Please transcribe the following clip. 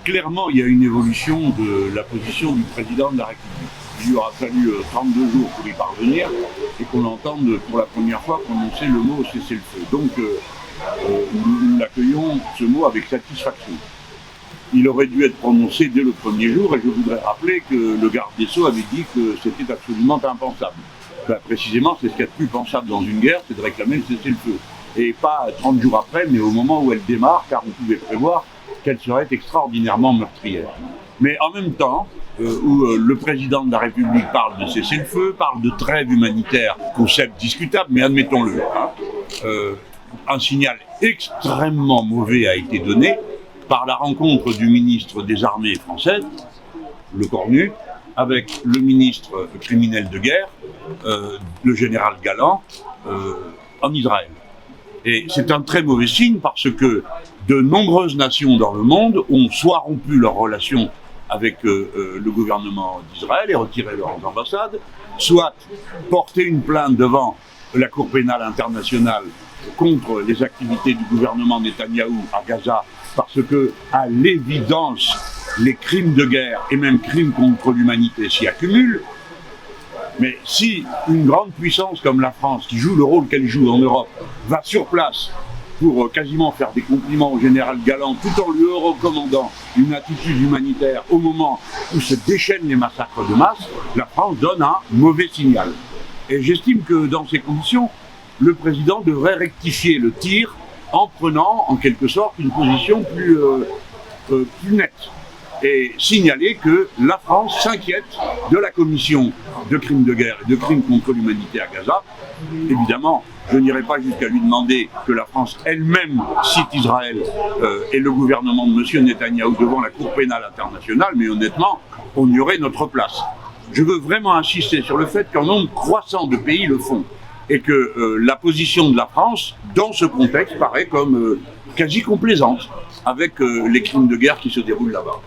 clairement, il y a une évolution de la position du président de la République. Il lui aura fallu 32 jours pour y parvenir et qu'on entende pour la première fois prononcer le mot cessez-le-feu. Donc, nous l'accueillons, ce mot, avec satisfaction. Il aurait dû être prononcé dès le premier jour et je voudrais rappeler que le garde des Sceaux avait dit que c'était absolument impensable. Ben, précisément, c'est ce qu'il y a de plus pensable dans une guerre, c'est de réclamer le cessez-le-feu. Et pas 30 jours après, mais au moment où elle démarre, car on pouvait prévoir qu'elle serait extraordinairement meurtrière. Mais en même temps, où le président de la République parle de cessez-le-feu, parle de trêve humanitaire, concept discutable, mais admettons-le, un signal extrêmement mauvais a été donné par la rencontre du ministre des Armées françaises, le Cornu, avec le ministre criminel de guerre, le général Galland, en Israël. Et c'est un très mauvais signe parce que de nombreuses nations dans le monde ont soit rompu leurs relations avec le gouvernement d'Israël et retiré leurs ambassades, soit porté une plainte devant la Cour pénale internationale contre les activités du gouvernement Netanyahou à Gaza, parce que, à l'évidence, les crimes de guerre et même crimes contre l'humanité s'y accumulent. Mais si une grande puissance comme la France, qui joue le rôle qu'elle joue en Europe, va sur place pour quasiment faire des compliments au général Galland, tout en lui recommandant une attitude humanitaire au moment où se déchaînent les massacres de masse, la France donne un mauvais signal. Et j'estime que dans ces conditions, le président devrait rectifier le tir en prenant en quelque sorte une position plus nette et signaler que la France s'inquiète de la commission de crimes de guerre et de crimes contre l'humanité à Gaza. Évidemment, je n'irai pas jusqu'à lui demander que la France elle-même cite Israël et le gouvernement de M. Netanyahou devant la Cour pénale internationale, mais honnêtement, on y aurait notre place. Je veux vraiment insister sur le fait qu'un nombre croissant de pays le font et que la position de la France, dans ce contexte, paraît comme quasi complaisante avec les crimes de guerre qui se déroulent là-bas.